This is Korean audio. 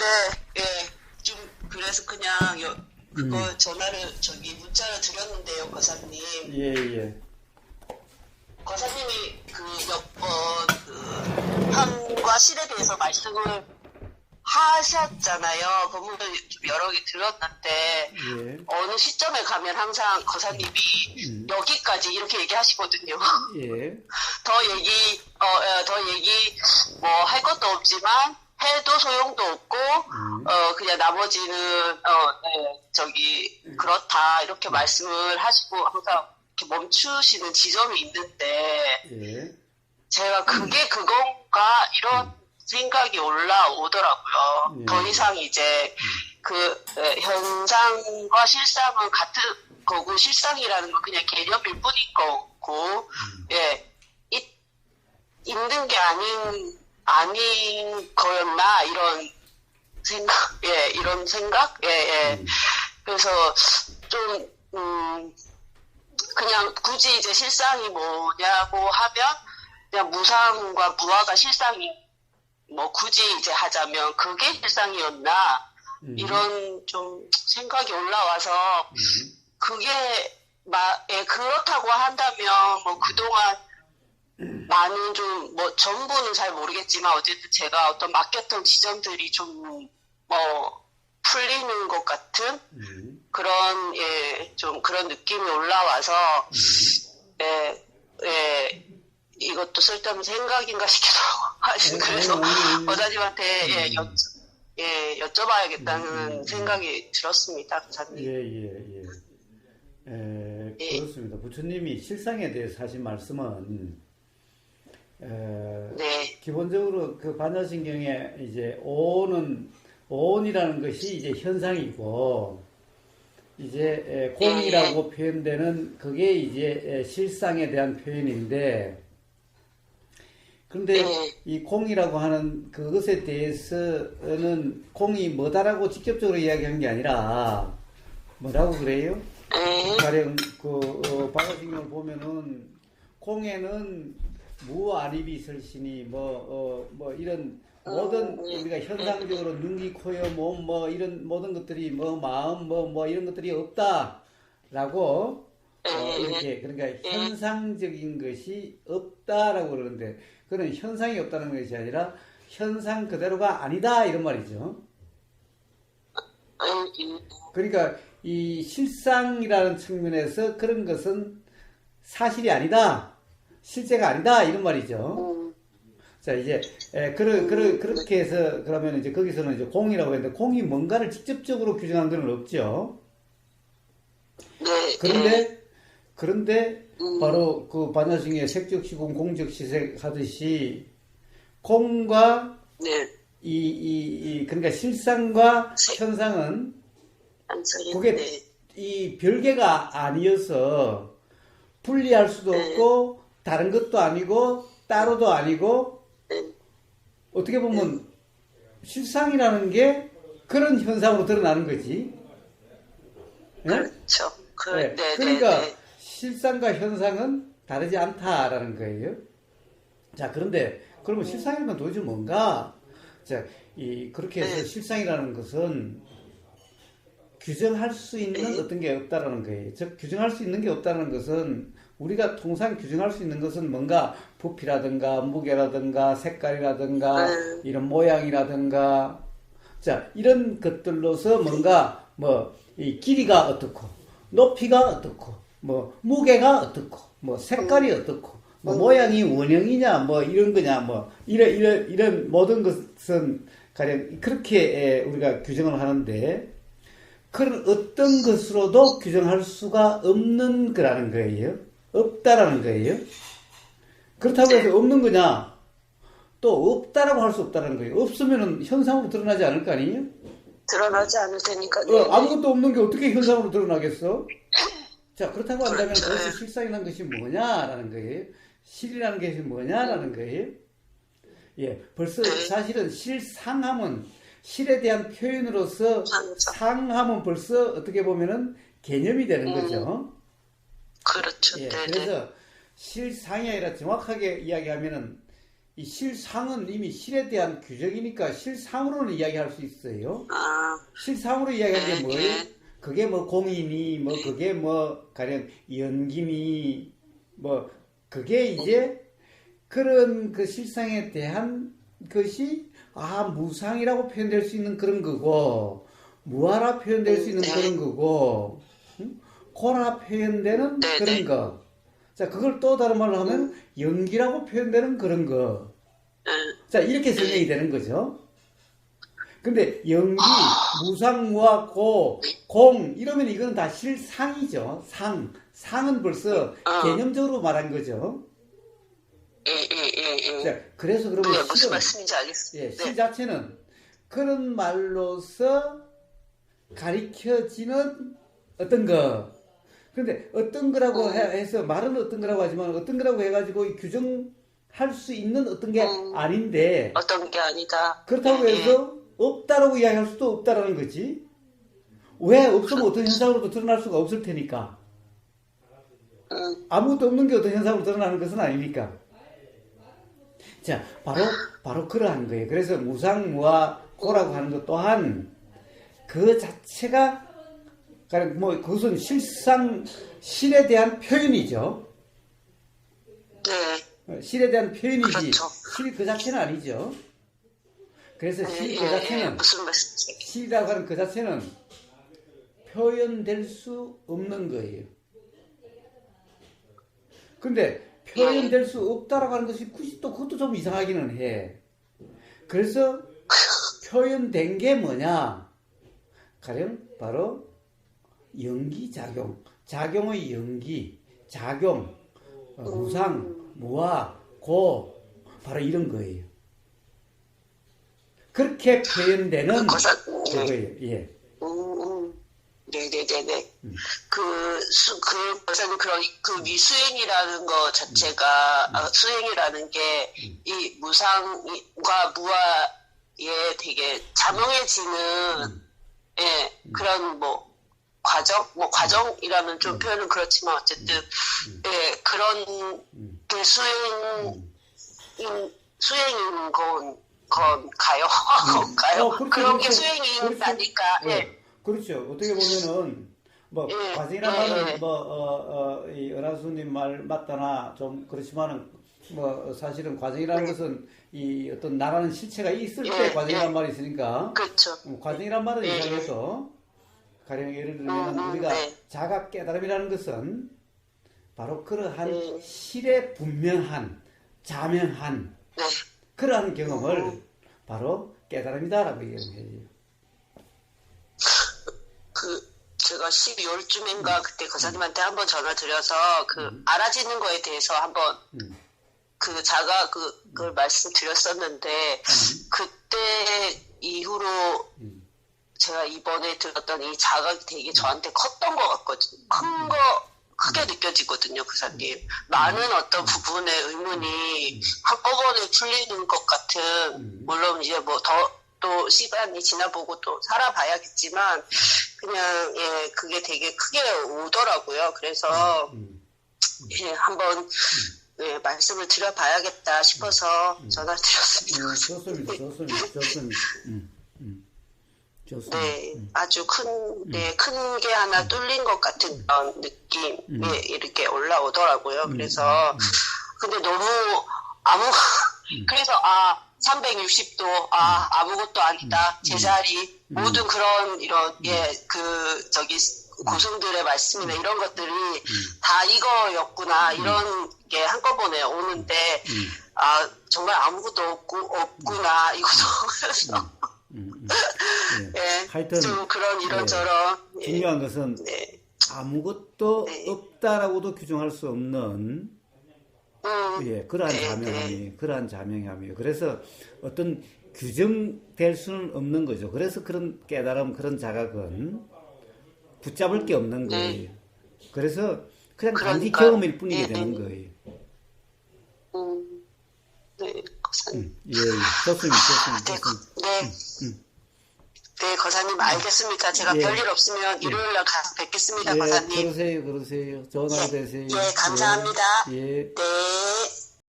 네, 예. 좀, 그래서 그냥, 그거 문자를 드렸는데요, 거사님. 예, 예. 거사님이 현과 실에 대해서 말씀을 하셨잖아요. 그 부분을 좀 여러 개 들었는데, 예. 어느 시점에 가면 항상 거사님이 여기까지 이렇게 얘기하시거든요. 예. 더 얘기, 할 것도 없지만, 해도 소용도 없고, 그냥 나머지는, 그렇다, 이렇게 말씀을 하시고, 항상 이렇게 멈추시는 지점이 있는데, 예. 제가 그게 그건가, 이런 생각이 올라오더라고요. 예. 더 이상 이제, 현상과 실상은 같은 거고, 실상이라는 건 그냥 개념일 뿐인 거고, 예, 있는 게 아닌 거였나, 이런 생각? 예. 그래서, 그냥 굳이 이제 실상이 뭐냐고 하면, 그냥 무상과 무아가 실상이, 굳이 이제 하자면, 그게 실상이었나, 이런 좀 생각이 올라와서, 그게, 그렇다고 한다면, 그동안, 많은 전부는 잘 모르겠지만, 어쨌든 제가 어떤 맡겼던 지점들이 풀리는 것 같은 그런, 좀 그런 느낌이 올라와서, 이것도 쓸데없는 생각인가 싶기도 하고, 그래서, 거사님한테, 여쭤봐야겠다는 생각이 들었습니다, 거사님. 그렇습니다. 부처님이 실상에 대해서 하신 말씀은, 네. 기본적으로 그 반야신경에 이제 오온이라는 것이 이제 현상이고, 이제 공이라고 표현되는 그게 이제 실상에 대한 표현인데, 그런데 이 공이라고 하는 그것에 대해서는 공이 뭐다라고 직접적으로 이야기한 게 아니라, 뭐라고 그래요? 가령 반야신경을 보면은 공에는 무아리비 설신이 이런 모든 우리가 현상적으로 눈, 귀, 코요, 몸 이런 모든 것들이 마음 이런 것들이 없다라고 이렇게 그러니까 현상적인 것이 없다라고 그러는데, 그는 현상이 없다는 것이 아니라 현상 그대로가 아니다 이런 말이죠. 그러니까 이 실상이라는 측면에서 그런 것은 사실이 아니다, 실제가 아니다 이런 말이죠. 자, 이제 그렇게 해서 그러면 이제 거기서는 이제 공이라고 했는데, 공이 뭔가를 직접적으로 규정한 건 없죠. 그런데 바로 그 반야신경의 색적시공 공적시색 하듯이 공과 그러니까 실상과 현상은 그게 이 별개가 아니어서 분리할 수도 없고 다른 것도 아니고 따로도 아니고, 어떻게 보면 실상이라는 게 그런 현상으로 드러나는 거지. 그렇죠. 그러니까 실상과 현상은 다르지 않다라는 거예요. 자, 그런데 그러면 실상이라는 건 도대체 뭔가? 자, 그렇게 해서 실상이라는 것은 규정할 수 있는 어떤 게 없다라는 거예요. 즉, 규정할 수 있는 게 없다는 것은, 우리가 통상 규정할 수 있는 것은 뭔가 부피라든가 무게라든가 색깔이라든가 이런 모양이라든가, 자, 이런 것들로서 뭔가 이 길이가 어떻고 높이가 어떻고 무게가 어떻고 색깔이 어떻고 모양이 원형이냐 이런 거냐 이런 모든 것은 가령 그렇게 우리가 규정을 하는데, 그런 어떤 것으로도 규정할 수가 없는 거라는 거예요. 없다라는 거예요. 그렇다고 해서 없는 거냐? 또 없다라고 할 수 없다는 거예요. 없으면은 현상으로 드러나지 않을 거 아니에요? 드러나지 않을 테니까. 아무것도 없는 게 어떻게 현상으로 드러나겠어? 자, 그렇다고 한다면 그것이 실상이라는 것이 뭐냐라는 거예요. 실이라는 것이 뭐냐라는 거예요. 벌써 사실은 실상함은, 실에 대한 표현으로서 상함은 벌써 어떻게 보면은 개념이 되는 거죠. 그렇죠. 그래서 실상이 아니라 정확하게 이야기하면은 이 실상은 이미 실에 대한 규정이니까 실상으로는 이야기할 수 있어요. 실상으로 이야기하는 게 뭐예요? 그게 뭐 공이니, 뭐 그게 뭐 가령 연기니, 뭐 그게 이제 그런 그 실상에 대한 것이 무상이라고 표현될 수 있는 그런 거고, 무아라 표현될 수 있는 그런 거고, 고라 표현되는 그런 거. 자, 그걸 또 다른 말로 하면 연기라고 표현되는 그런 거. 자, 이렇게 설명이 되는 거죠. 근데 연기, 무상, 무아, 고, 공 이러면 이거는 다 실상이죠. 상은 벌써 개념적으로 말한 거죠. 자, 그래서 그러면 무슨 말씀인지 알겠습니다. 시 자체는 그런 말로서 가리켜지는 어떤 거. 근데 어떤 거라고 해서 말은 어떤 거라고 하지만 어떤 거라고 해가지고 규정할 수 있는 어떤 게 아닌데 어떤 게 아니다. 그렇다고 해서 없다라고 이야기할 수도 없다라는 거지. 왜 없으면 어떤 현상으로도 드러날 수가 없을 테니까. 아무것도 없는 게 어떤 현상으로 드러나는 것은 아니니까. 자, 바로 그러한 거예요. 그래서 무상, 무아, 고라고 하는 것 또한 그 자체가 뭐 그것은 실에 대한 표현이죠. 실에 대한 표현이지. 그렇죠. 실 그 자체는 아니죠. 그래서 실 그 자체는 실이라고 하는 그 자체는 표현될 수 없는 거예요. 근데 표현될 수 없다라고 하는 것이 굳이 또 그것도 좀 이상하기는 해. 그래서 표현된 게 뭐냐? 가령 바로 연기작용, 작용의 연기, 작용, 무상, 무아, 고 바로 이런 거예요. 그렇게 표현되는 그거예요. 예. 네네네네. 그것은 그 미수행이라는 것 자체가, 수행이라는 게, 이 무상과 무아에 되게 자명해지는, 그런 과정이라면 좀 표현은 그렇지만, 어쨌든, 그런, 수행인 건가요? 그런 게 수행인 아닐까, 그렇죠. 어떻게 보면은, 과정이란 말은, 이 은하수님 말 맞다나 좀 그렇지만은, 사실은 과정이라는 것은 이 어떤 나라는 실체가 있을 때 과정이란 말이 있으니까. 그렇죠. 과정이란 말은 이상해서, 가령 예를 들면 우리가 자각 깨달음이라는 것은 바로 그러한 실에 분명한, 자명한, 그러한 경험을 바로 깨달음이다라고 얘기해요. 제가 12월쯤인가 그때 거사님한테 한번 전화 드려서 알아지는 거에 대해서 한번 그걸 말씀드렸었는데 그때 이후로 제가 이번에 들었던 이 자각이 되게 저한테 컸던 것 같거든요. 크게 느껴지거든요, 그사님. 많은 어떤 부분의 의문이 한꺼번에 풀리는 것 같은, 물론 이제 또 시간이 지나보고 또 살아봐야겠지만, 그냥, 그게 되게 크게 오더라고요. 그래서, 한번, 말씀을 드려봐야겠다 싶어서 전화를 드렸습니다. 좋습니다. 네, 아주 큰 게 하나 뚫린 것 같은 그런 느낌이 이렇게 올라오더라고요. 그래서, 근데 너무, 그래서, 360도, 아무것도 아니다. 제자리, 모든 그런, 고승들의 말씀이나 이런 것들이 다 이거였구나. 이런 게 한꺼번에 오는데, 정말 아무것도 없구나. 이것도. 하여튼 좀 그런 이런저런 중요한 것은 아무것도 없다라고도 규정할 수 없는 그러한 자명함이에요. 그래서 어떤 규정될 수는 없는 거죠. 그래서 그런 깨달음, 그런 자각은 붙잡을 게 없는 거예요. 그래서 그냥 단지 경험일 뿐이게 되는 거예요. 좋습니다. 네, 거사님 알겠습니다. 제가 별일 없으면 일요일날 가서 뵙겠습니다, 거사님. 그러세요. 좋은 하루 되세요. 감사합니다. 예. 네.